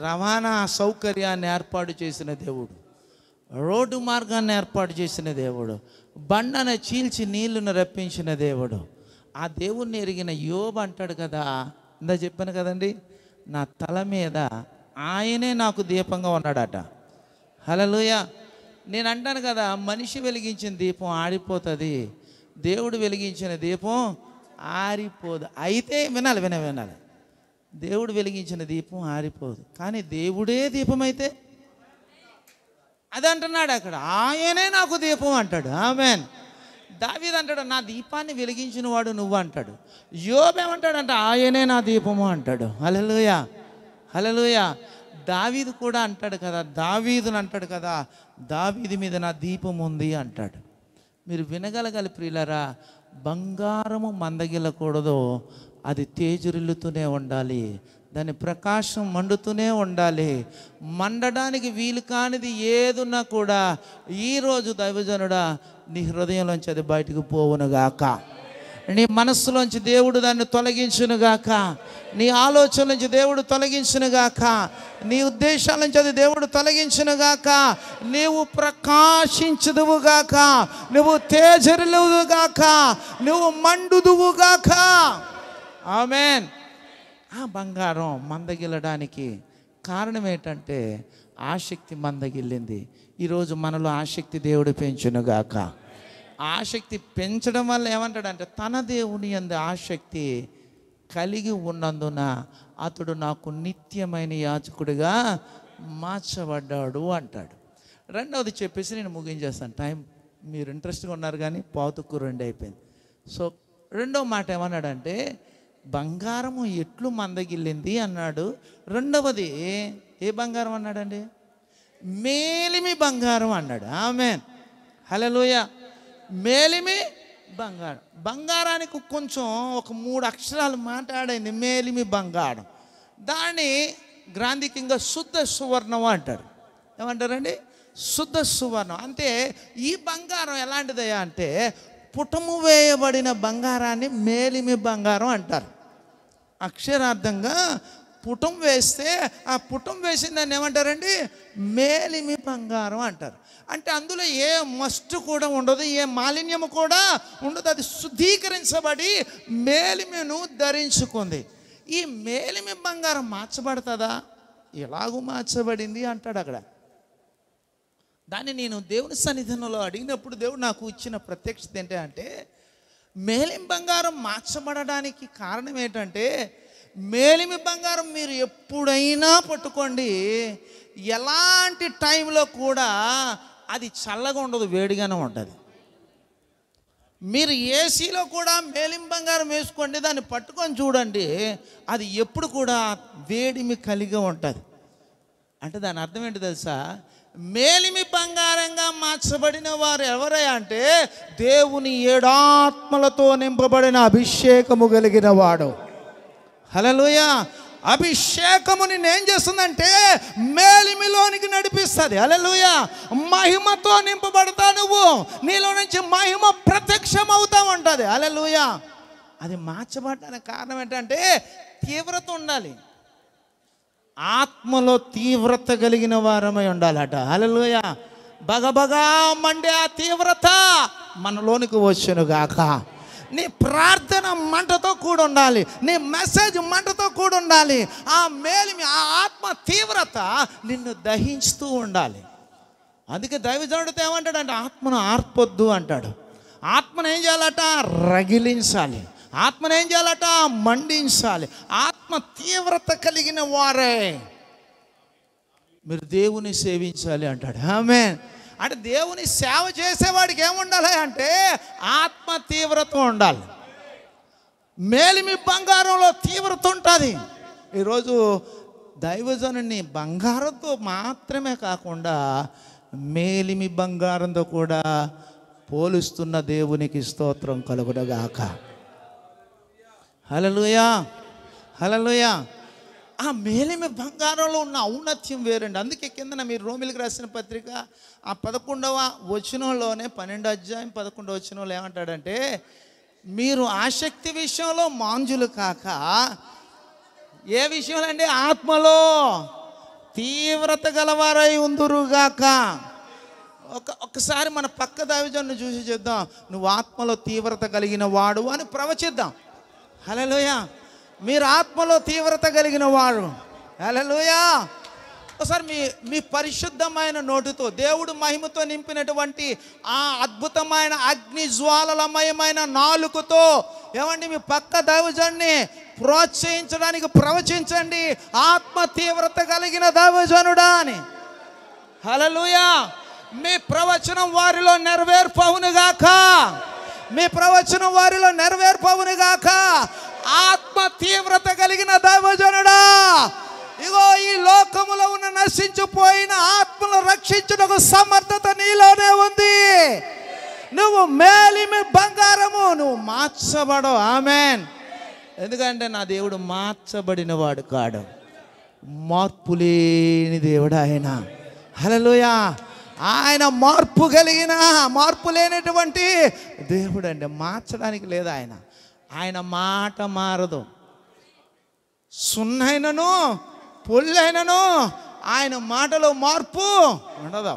రవాణా సౌకర్యాన్ని ఏర్పాటు చేసిన దేవుడు. రోడ్డు మార్గాన్ని ఏర్పాటు చేసిన దేవుడు. బండను చీల్చి నీళ్లను రప్పించిన దేవుడు. ఆ దేవుణ్ణి ఎరిగిన యోబు అంటాడు కదా, ఇందా చెప్పాను కదండి, నా తల మీద ఆయనే నాకు దీపంగా ఉన్నాడట. హల్లెలూయా. నేను అంటాను కదా, మనిషి వెలిగించిన దీపం ఆరిపోతుంది, దేవుడు వెలిగించిన దీపం ఆరిపోదు. అయితే వినాలి, దేవుడు వెలిగించిన దీపం ఆరిపోదు, కానీ దేవుడే దీపం అయితే అది అంటున్నాడు అక్కడ, ఆయనే నాకు దీపం అంటాడు. ఆమేన్. దావీదు అంటాడు, నా దీపాన్ని వెలిగించిన వాడు నువ్వు అంటాడు. యోబు ఏమంటాడంటే, ఆయనే నా దీపము అంటాడు. హల్లెలూయా. హల్లెలూయా. దావీదు కూడా అంటాడు కదా, దావీదుని అంటాడు కదా, దావీదు మీద నా దీపం ఉంది అంటాడు. మీరు వినగలగాలి ప్రియులారా, బంగారము మందగిల్లకూడదు, అది తేజరిల్లుతూనే ఉండాలి, దాని ప్రకాశం మండుతూనే ఉండాలి. మండడానికి వీలు కానిది ఏదున్నా కూడా ఈరోజు దైవజనుడా నీ హృదయంలోంచి అది బయటకు పోవునుగాక. నీ మనస్సులోంచి దేవుడు దాన్ని తొలగించునుగాక. నీ ఆలోచన నుంచి దేవుడు తొలగించునుగాక. నీ ఉద్దేశాల నుంచి అది దేవుడు తొలగించునుగాక. నీవు ప్రకాశించుదువుగాక, నువ్వు తేజరిల్లువుగాక, నువ్వు మండుదువుగాక. ఆమేన్. ఆ బంగారం మందగిల్లడానికి కారణం ఏంటంటే ఆసక్తి మందగిల్లింది. ఈరోజు మనలో ఆసక్తి దేవుడు పెంచునుగాక. ఆసక్తి పెంచడం వల్ల ఏమంటాడంటే, తన దేవుని యందు ఆసక్తి కలిగి ఉన్నందున అతడు నాకు నిత్యమైన యాజకుడిగా మార్చబడ్డాడు అంటాడు. రెండవది చెప్పేసి నేను ముగించేస్తాను. టైం మీరు ఇంట్రెస్ట్గా ఉన్నారు కానీ పావుతుక్కు 2 అయిపోయింది. సో రెండవ మాట ఏమన్నాడంటే, బంగారము ఎట్లు మందగిల్లింది అన్నాడు. రెండవది ఏ బంగారం అన్నాడండి? మేలిమి బంగారం అన్నాడు. ఆమేన్. హల్లెలూయా. మేలిమి బంగారం. బంగారానికి కొంచెం ఒక 3 అక్షరాలు మాట్లాడింది, మేలిమి బంగారం. దాన్ని గ్రాంధికంగా శుద్ధ సువర్ణం అంటారు. ఏమంటారండి? శుద్ధ సువర్ణం. అంటే ఈ బంగారం ఎలాంటిదయ్యా అంటే, పుటము వేయబడిన బంగారాన్ని మేలిమి బంగారం అంటారు. అక్షరార్థంగా పుటం వేస్తే ఆ పుటం వేసిన దాన్ని ఏమంటారండి? మేలిమి బంగారం అంటారు. అంటే అందులో ఏ మస్టు కూడా ఉండదు, ఏ మాలిన్యము కూడా ఉండదు. అది శుద్ధీకరించబడి మేలిమిను ధరించుకుంది. ఈ మేలిమి బంగారం మార్చబడుతుందా? ఎలాగూ మార్చబడింది అంటాడు అక్కడ. దాన్ని నేను దేవుని సన్నిధానంలో అడిగినప్పుడు దేవుడు నాకు ఇచ్చిన ప్రత్యక్షత ఏంటంటే, మేలిమి బంగారం మార్చబడడానికి కారణం ఏంటంటే, మేలిమి బంగారం మీరు ఎప్పుడైనా పట్టుకోండి, ఎలాంటి టైంలో కూడా అది చల్లగా ఉండదు, వేడిగానే ఉంటుంది. మీరు ఏసీలో కూడా మేలిమి బంగారం వేసుకోండి, దాన్ని పట్టుకొని చూడండి, అది ఎప్పుడు కూడా వేడిమి కలిగి ఉంటుంది. అంటే దాని అర్థం ఏంటి తెలుసా? మేలిమి బంగారంగా మార్చబడిన వారు ఎవరయ్యా అంటే, దేవుని 7 ఆత్మలతో నింపబడిన అభిషేకము కలిగిన వాడు. హల్లెలూయా. అభిషేకము నిన్ను ఏం చేస్తుందంటే మేలిమిలోనికి నడిపిస్తుంది. హల్లెలూయా. మహిమతో నింపబడతా, నువ్వు నీలో నుంచి మహిమ ప్రత్యక్షం అవుతా ఉంటుంది. హల్లెలూయా. అది మార్చబడడానికి కారణం ఏంటంటే తీవ్రత ఉండాలి, ఆత్మలో తీవ్రత కలిగిన వారమై ఉండాలట. హల్లెలూయా. బగబగా మండే ఆ తీవ్రత మనలోనికి వచ్చును గాక. నీ ప్రార్థన మంటతో కూడి ఉండాలి, నీ మెసేజ్ మంటతో కూడి ఉండాలి. ఆ మేలిమి, ఆ ఆత్మ తీవ్రత నిన్ను దహించుతూ ఉండాలి. అందుకే దైవజనుడితో ఏమంటాడంటే, ఆత్మను ఆర్పొద్దు అంటాడు. ఆత్మను ఏం చేయాలట? రగిలించాలి. ఆత్మను ఏం చేయాలట? మండించాలి. ఆత్మ తీవ్రత కలిగిన వారే మీరు దేవుని సేవించాలి అంటాడు. ఆమేన్. అంటే దేవుని సేవ చేసేవాడికి ఏముండాలి అంటే ఆత్మ తీవ్రత ఉండాలి. మేలిమి బంగారంలో తీవ్రత ఉంటుంది. ఈరోజు దైవజనుని బంగారంతో మాత్రమే కాకుండా మేలిమి బంగారంతో కూడా పోలుస్తున్న దేవునికి స్తోత్రం కలుగునగాక. హల్లెలూయా. హల్లెలూయా. ఆ మేలిమి బంగారంలో ఉన్న ఔన్నత్యం వేరండి. అందుకే కిందన మీరు రోమిలికి రాసిన పత్రిక ఆ 11వ వచనంలోనే 12వ అధ్యాయం 11వ వచనంలో ఏమంటాడంటే, మీరు ఆసక్తి విషయంలో మాంజులు కాక, ఏ విషయంలో అండి? ఆత్మలో తీవ్రత గలవారై ఉందురుగాక. ఒక్కసారి మన పక్క దైవజనుని చూసి చెప్దాం, నువ్వు ఆత్మలో తీవ్రత కలిగిన వాడు అని ప్రవచిద్దాం. హల్లెలూయా. మీరు ఆత్మలో తీవ్రత కలిగిన వారు. హల్లెలూయా. ఒకసారి మీ పరిశుద్ధమైన నోటితో దేవుడు మహిమతో నింపినటువంటి ఆ అద్భుతమైన అగ్ని జ్వాలలమయమైన నాలుకతో ఏమండి మీ పక్క దైవజనుని ప్రోత్సహించడానికి ప్రవచించండి, ఆత్మ తీవ్రత కలిగిన దైవజనుడా అని. హల్లెలూయా. మీ ప్రవచనం వారిలో నెరవేర్పవునుగాక. మీ ప్రవచనం వారిలో నెరవేర్పవునుగాక. ఆత్మ తీవ్రత కలిగిన దైవజనుడా, ఇగో ఈ లోకములో ఉన్న నశించిపోయిన ఆత్మను రక్షించుటకు సమర్థత నీలోనే ఉంది. నువ్వు మేలిమి బంగారము, నువ్వు మార్చబడవు. ఆమేన్. ఎందుకంటే నా దేవుడు మార్చబడిన వాడు కాడు, మార్పు లేని దేవుడు ఆయన. హల్లెలూయా. ఆయన మార్పు లేనటువంటి దేవుడు అండి. మార్చడానికి లేదు ఆయన. ఆయన మాట మారదు. సున్నైనను పొల్లైనను ఆయన మాటలో మార్పు ఉండదు.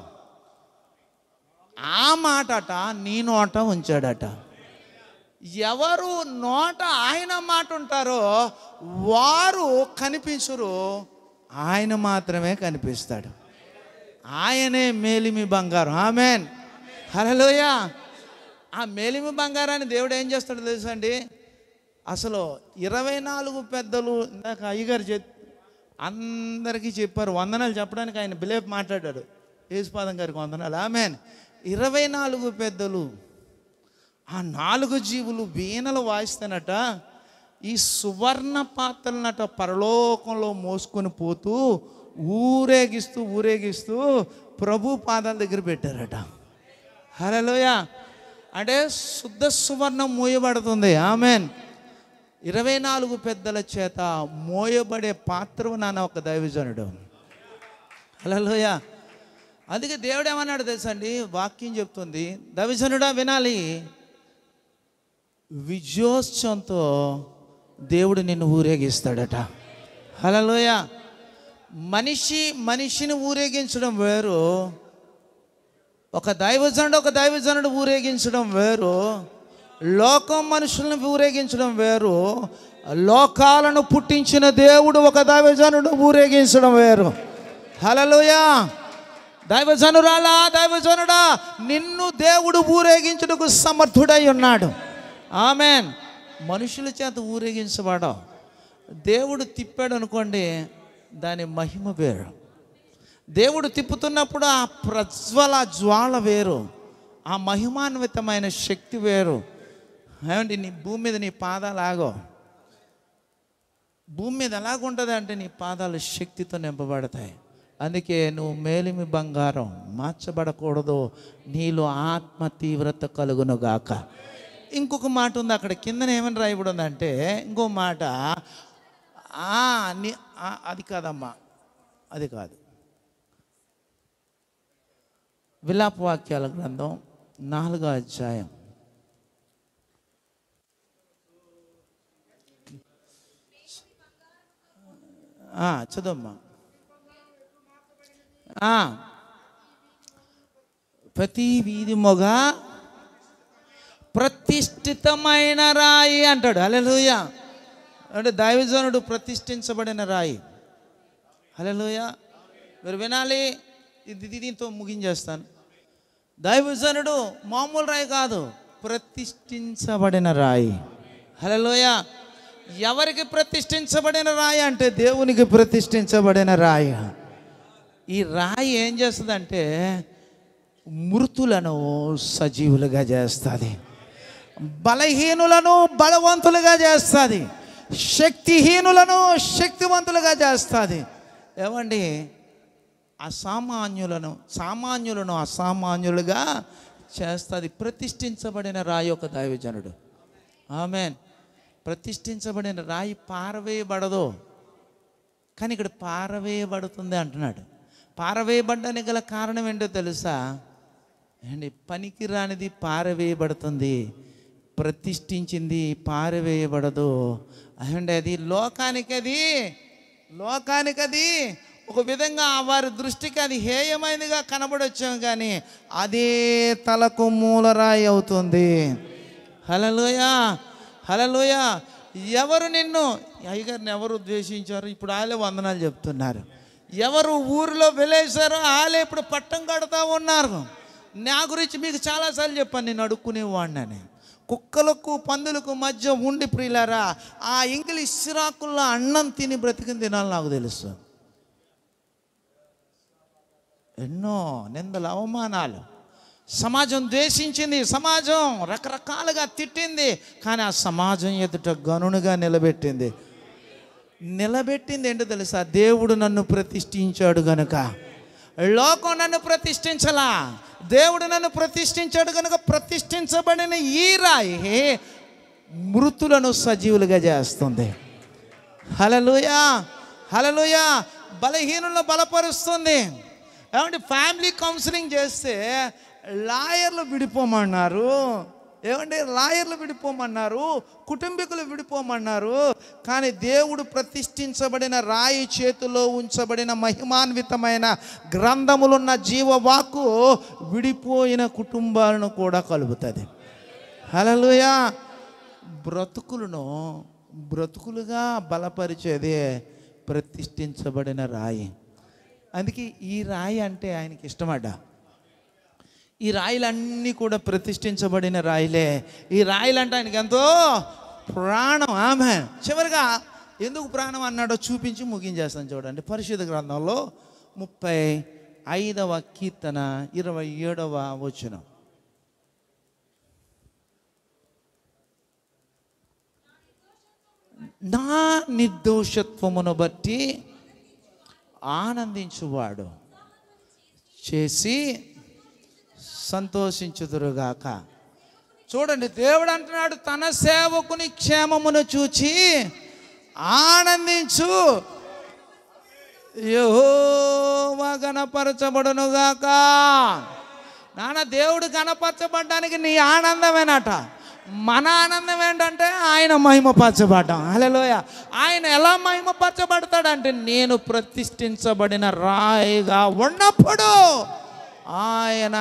ఆ మాటట నీ నోట ఉంచాడట. ఎవరు నోట ఆయన మాట ఉంటారో వారు కనిపించరు, ఆయన మాత్రమే కనిపిస్తాడు. ఆయనే మేలిమి బంగారం. ఆమేన్. హల్లెలూయా. ఆ మేలిమి బంగారాన్ని దేవుడు ఏం చేస్తాడో తెలుసా అండి? అసలు 24 పెద్దలు ఇందాక అయ్యగారు అందరికీ చెప్పారు, వందనాలు చెప్పడానికి ఆయన బిలేప్ మాట్లాడాడు. యేసుపాదం గారికి వందనాలు. ఆమేన్. 24 పెద్దలు ఆ 4 జీవులు వీణలు వాయిస్తానట, ఈ సువర్ణ పాత్రలనట పరలోకంలో మోసుకొని పోతూ ఊరేగిస్తూ ప్రభు పాదాల దగ్గర పెట్టారట. హల్లెలూయా. అంటే శుద్ధ సువర్ణం మోయబడుతుంది. ఆమేన్. 24 పెద్దల చేత మోయబడే పాత్ర నాన్న ఒక దైవజనుడు. హల్లెలూయా. అందుకే దేవుడు ఏమన్నాడు తెలుసా అండి? వాక్యం చెప్తుంది, దైవజనుడా వినాలి, విజయోత్సవంతో దేవుడు నిన్ను ఊరేగిస్తాడట. హల్లెలూయా. మనిషిని ఊరేగించడం వేరు, ఒక దైవజనుడు ఊరేగించడం వేరు, లోకం మనుషులను ఊరేగించడం వేరు, లోకాలను పుట్టించిన దేవుడు ఒక దైవజనుడు ఊరేగించడం వేరు. హల్లెలూయా. దైవజనుడా నిన్ను దేవుడు ఊరేగించుటకు సమర్థుడై ఉన్నాడు. ఆమెన్. మనుషుల చేత ఊరేగించబడవు. దేవుడు తిప్పాడు అనుకోండి, దాని మహిమ వేరు. దేవుడు తిప్పుతున్నప్పుడు ఆ ప్రజ్వల జ్వాల వేరు, ఆ మహిమాన్వితమైన శక్తి వేరు. ఏమండి, నీ భూమి మీద నీ పాదాలు ఆగో. భూమి మీద ఎలాగుంటుంది అంటే నీ పాదాలు శక్తితో నింపబడతాయి. అందుకే నువ్వు మేలిమి బంగారం మార్చబడకూడదు, నీలో ఆత్మ తీవ్రత కలుగునుగాక. ఇంకొక మాట ఉంది అక్కడ కిందన, ఏమని రాయబడి ఉందంటే, ఇంకో మాట, అది కాదమ్మా, అది కాదు. విలాప వాక్యాల గ్రంథం 4వ అధ్యాయం చదవమ్మా. ప్రతి వీధి మొగ ప్రతిష్ఠితమైన రాయి అంటాడు. హల్లెలూయా. అంటే దైవజనుడు ప్రతిష్ఠించబడిన రాయి. హల్లెలూయా. మీరు వినాలి, దీంతో ముగించేస్తాను. దైవజనుడు మామూలు రాయి కాదు, ప్రతిష్ఠించబడిన రాయి. హల్లెలూయా. ఎవరికి ప్రతిష్ఠించబడిన రాయి అంటే దేవునికి ప్రతిష్ఠించబడిన రాయి. ఈ రాయి ఏం చేస్తుందంటే మృతులను సజీవులుగా చేస్తుంది, బలహీనులను బలవంతులుగా చేస్తుంది, శక్తిహీనులను శక్తివంతులుగా చేస్తుంది. ఏమండి, సామాన్యులను అసామాన్యులుగా చేస్తుంది. ప్రతిష్ఠించబడిన రాయి ఒక దైవజనుడు. ఆమేన్. ప్రతిష్ఠించబడిన రాయి పారవేయబడదు, కానీ ఇక్కడ పారవేయబడుతుంది అంటున్నాడు. పారవేయబడ్డానికి గల కారణం ఏంటో తెలుసా అండి? పనికి రానిది పారవేయబడుతుంది, ప్రతిష్ఠించింది పారవేయబడదు. అంటే అది లోకానికది ఒక విధంగా వారి దృష్టికి అది హేయమైనదిగా కనబడొచ్చాం, కానీ అదే తలకు మూలరాయి అవుతుంది. హల్లెలూయా, హల్లెలూయా. ఎవరు నిన్ను అయ్యగారిని ఎవరు ద్వేషించారు, ఇప్పుడు వాళ్ళే వందనాలు చెప్తున్నారు. ఎవరు ఊరిలో వెలేశారో వాళ్ళే ఇప్పుడు పట్టం కడతా ఉన్నారు. నా గురించి మీకు చాలాసార్లు చెప్పాను, నేను అడుక్కునేవాడిని. కుక్కలకు పందులకు మధ్య ఉండి ప్రియులారా, ఆ ఇంగ్లీష్ సిరాకుల్లో అన్నం తిని బ్రతికిన దినాలు నాకు తెలుసు. ఎన్నో నిందలు, అవమానాలు, సమాజం ద్వేషించింది, సమాజం రకరకాలుగా తిట్టింది, కానీ ఆ సమాజం ఎదుట గనునుగా నిలబెట్టింది ఏంటో తెలుసా? దేవుడు నన్ను ప్రతిష్ఠించాడు గనుక. లోకం నన్ను ప్రతిష్ఠించలా, దేవుడు నన్ను ప్రతిష్ఠించాడు కనుక ప్రతిష్ఠించబడిన ఈ రాయి మృతులను సజీవులుగా చేస్తుంది. హల్లెలూయా, హల్లెలూయా. బలహీనులను బలపరుస్తుంది. ఏమంటే ఫ్యామిలీ కౌన్సిలింగ్ చేస్తే లాయర్లు విడిపోమన్నారు, లాయర్లు విడిపోమన్నారు, కుటుంబీకులు విడిపోమన్నారు. కానీ దేవుడు ప్రతిష్ఠించబడిన రాయి చేతిలో ఉంచబడిన మహిమాన్వితమైన గ్రంథములున్న జీవవాక్కు విడిపోయిన కుటుంబాలను కూడా కలుపుతుంది. హల్లెలూయా. బ్రతుకులుగా బలపరిచేదే ప్రతిష్ఠించబడిన రాయి. అందుకే ఈ రాయి అంటే ఆయనకి ఇష్టమట. ఈ రాయిలన్నీ కూడా ప్రతిష్ఠించబడిన రాయిలే. ఈ రాయిలంటే ఆయనకి ఎంతో ప్రాణం. ఆమె చివరిగా ఎందుకు ప్రాణం అన్నాడో చూపించి ముగించేస్తాను. చూడండి, పరిశుద్ధ గ్రంథంలో 35వ కీర్తన 27వ వచనం. నా నిర్దోషత్వమును బట్టి ఆనందించువాడు చేసి సంతోషించుదురుగాక. చూడండి, దేవుడు అంటున్నాడు, తన సేవకుని క్షేమమును చూచి ఆనందించు, యెహోవా గణపరచబడునుగాక. నాన్న, దేవుడు గణపరచబడ్డానికి నీ ఆనందమేనట. మన ఆనందం ఏంటంటే ఆయన మహిమపరచబడ్డం. హల్లెలూయా. ఆయన ఎలా మహిమపరచబడతాడంటే నేను ప్రతిష్ఠించబడిన రాయిగా ఉన్నప్పుడు ఆయన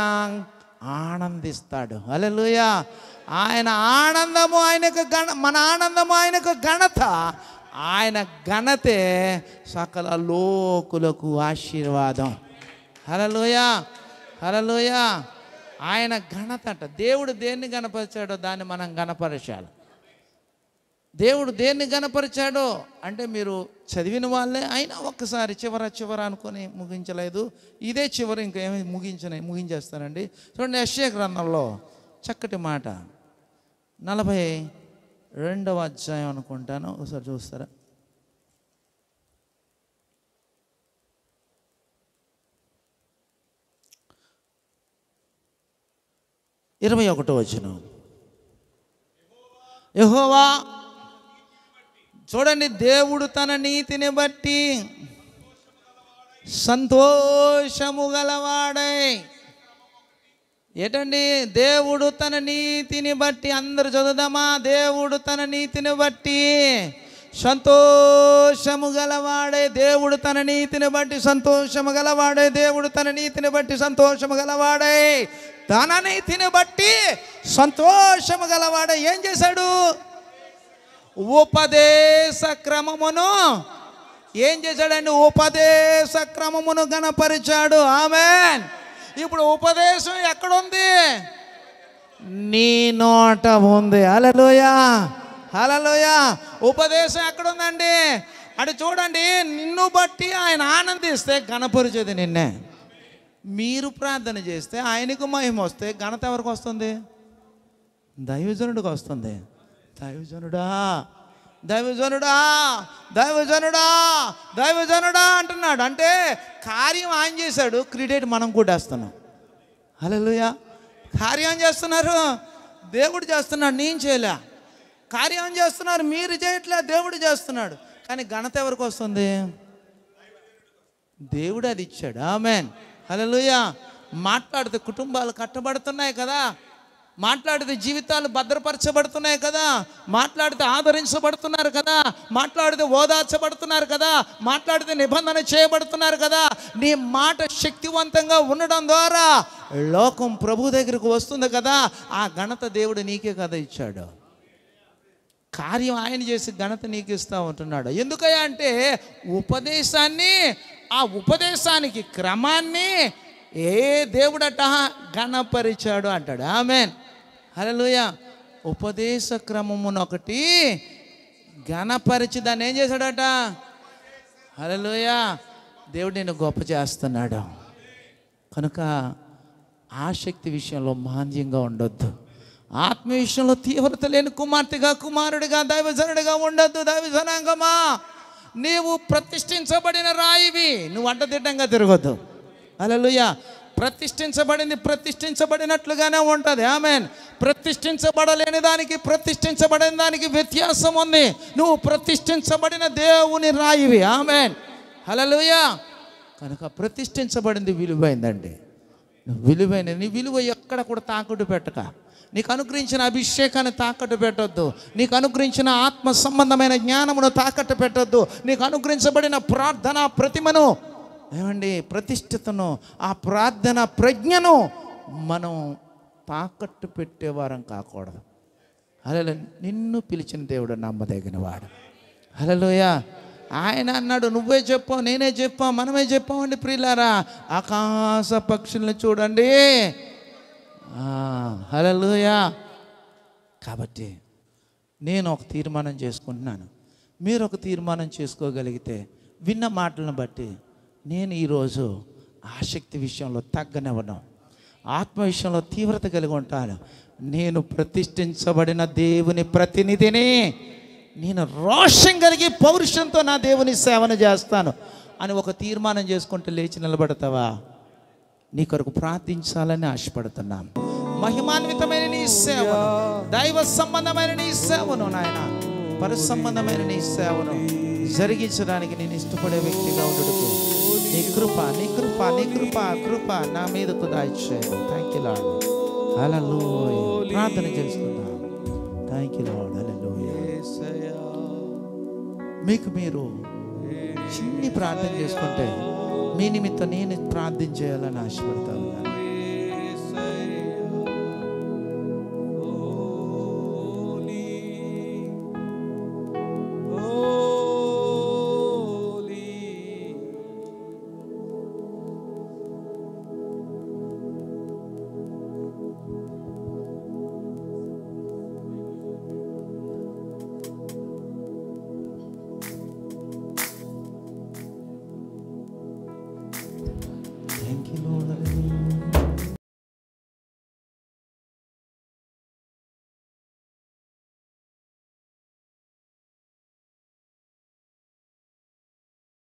ఆనందిస్తాడు. హల్లెలూయా. ఆయన ఆనందము ఆయనకు మన ఆనందము ఆయనకు ఘనత. ఆయన ఘనతే సకల లోకులకు ఆశీర్వాదం. హల్లెలూయా, హల్లెలూయా. ఆయన ఘనత అంట. దేవుడు దేన్ని గణపరిచాడో దాన్ని మనం గణపరచాలి. దేవుడు దేన్ని గణపరిచాడో అంటే మీరు చదివిన వాళ్ళే అయినా ఒక్కసారి చివర అనుకొని ముగించలేదు. ఇదే చివరి ఇంకేమీ ముగించేస్తానండి. చూడండి, యెషయా గ్రంథంలో చక్కటి మాట 42వ అధ్యాయం అనుకుంటాను, ఒకసారి చూస్తారా? 21వ వచనం. యెహోవా, చూడండి, దేవుడు తన నీతిని బట్టి సంతోషము గలవాడై. ఏంటండి? దేవుడు తన నీతిని బట్టి, అందరూ చదువుదామా? దేవుడు తన నీతిని బట్టి సంతోషము గలవాడే. దేవుడు తన నీతిని బట్టి సంతోషము గలవాడే. దేవుడు తన నీతిని బట్టి సంతోషము గలవాడే. తన నీతిని బట్టి సంతోషము గలవాడే ఏం చేశాడు? ఉపదేశ క్రమమును ఏం చేశాడండి? ఉపదేశ క్రమమును గణపరిచాడు. ఆమేన్. ఇప్పుడు ఉపదేశం ఎక్కడుంది? నీ నోట ఉంది. హల్లెలూయా, హల్లెలూయా. ఉపదేశం ఎక్కడుందండి? అంటే చూడండి, నిన్ను బట్టి ఆయన ఆనందిస్తే గణపరిచేది నిన్నే. మీరు ప్రార్థన చేస్తే ఆయనకు మహిమ వస్తే ఘనత ఎవరికి వస్తుంది? దైవజనుడికి వస్తుంది. దైవజనుడా, దైవజనుడా, దైవజనుడా, దైవజనుడా అంటున్నాడు. అంటే కార్యం ఆయన చేశాడు, క్రెడిట్ మనం కూడా వేస్తున్నాం. హల్లెలూయా. కార్యం చేస్తున్నారు, దేవుడు చేస్తున్నాడు, నేను చేయలే. కార్యం చేస్తున్నారు, మీరు చేయట్లే, దేవుడు చేస్తున్నాడు. కానీ ఘనత ఎవరికి వస్తుంది? దేవుడు అది ఇచ్చాడు. ఆమేన్, హల్లెలూయా. మాట్లాడితే కుటుంబాలు కట్టబడుతున్నాయి కదా, మాట్లాడితే జీవితాలు భద్రపరచబడుతున్నాయి కదా, మాట్లాడితే ఆదరించబడుతున్నారు కదా, మాట్లాడితే ఓదార్చబడుతున్నారు కదా, మాట్లాడితే నిబంధన చేయబడుతున్నారు కదా. నీ మాట శక్తివంతంగా ఉండడం ద్వారా లోకం ప్రభు దగ్గరకు వస్తుంది కదా. ఆ ఘనత దేవుడు నీకే కదా ఇచ్చాడు. కార్యం ఆయన చేసి ఘనత నీకు ఇస్తూ ఉంటున్నాడు. ఎందుకయ్యా అంటే ఉపదేశాన్ని, ఆ ఉపదేశానికి క్రమాన్ని ఏ దేవుడట ఘనపరిచాడు అంటాడు. ఆమేన్, హల్లెలూయా. ఉపదేశ క్రమమును ఒకటి ఘనపరిచి దాన్ని ఏం చేశాడట? హల్లెలూయా. దేవుడు నిన్ను గొప్ప చేస్తున్నాడు. కనుక ఆసక్తి విషయంలో మాంద్యంగా ఉండొద్దు. ఆత్మ విషయంలో తీవ్రత లేని కుమార్తెగా, కుమారుడిగా, దైవజనుడిగా ఉండొద్దు. దైవజనాంగమా, నీవు ప్రతిష్ఠించబడిన రాయివి, నువ్వు అడ్డదిడ్డంగా తిరగొద్దు. హల్లెలూయా. ప్రతిష్ఠించబడింది ప్రతిష్ఠించబడినట్లుగానే ఉంటుంది. ఆమేన్. ప్రతిష్ఠించబడలేని దానికి ప్రతిష్ఠించబడిన దానికి వ్యత్యాసం ఉంది. నువ్వు ప్రతిష్ఠించబడిన దేవుని రాయివి. ఆమేన్, హల్లెలూయా. కనుక ప్రతిష్ఠించబడింది విలువైందండి. విలువైన నీ విలువ ఎక్కడ కూడా తాకట్టు పెట్టక, నీకు అనుగ్రహించిన అభిషేకాన్ని తాకట్టు పెట్టొద్దు, నీకు అనుగ్రహించిన ఆత్మ సంబంధమైన జ్ఞానమును తాకట్టు పెట్టొద్దు, నీకు అనుగ్రహించబడిన ప్రార్థనా ప్రతిమను, ఏమండి, ప్రతిష్ఠితను, ఆ ప్రార్థన ప్రజ్ఞను మనం తాకట్టు పెట్టేవారం కాకూడదు. హల్లెలూయా. నిన్ను పిలిచిన దేవుడు నమ్మదగిన వాడు. హల్లెలూయా. ఆయన అన్నాడు, నువ్వే చెప్పావు, నేనే చెప్పావు, మనమే చెప్పామండి ప్రియులారా. ఆకాశ పక్షుల్ని చూడండి. హల్లెలూయా. కాబట్టి నేను ఒక తీర్మానం చేసుకుంటున్నాను, మీరు ఒక తీర్మానం చేసుకోగలిగితే విన్న మాటలను బట్టి నేను ఈరోజు ఆసక్తి విషయంలో తగ్గనివ్వను, ఆత్మ విషయంలో తీవ్రత కలిగి ఉంటాను. నేను ప్రతిష్ఠించబడిన దేవుని ప్రతినిధిని, నేను రోషం కలిగి పౌరుషంతో నా దేవుని సేవను చేస్తాను అని ఒక తీర్మానం చేసుకుంటూ లేచి నిలబడతావా? నీ కొరకు ప్రార్థించాలని ఆశపడుతున్నాను. మహిమాన్వితమైన నీ సేవను, దైవ సంబంధమైన నీ సేవను, నాయన పరసంబంధమైన నీ సేవను జరిగించడానికి నేను ఇష్టపడే వ్యక్తిగా ఉండడుకు నీ కృప, నీ కృప, నీ కృప, కృప నా మీదకు దాయిచ్చేయండి. Thank you Lord. హల్లెలూయా. ప్రార్థన చేసుకుందాం. Thank you Lord. హల్లెలూయా. మీకు మీరు చిన్ని ప్రార్థన చేసుకుంటే మీ నిమిత్తం నేను ప్రార్థన చేయాలని ఆశపడతా ఉన్నాను. you, Lord.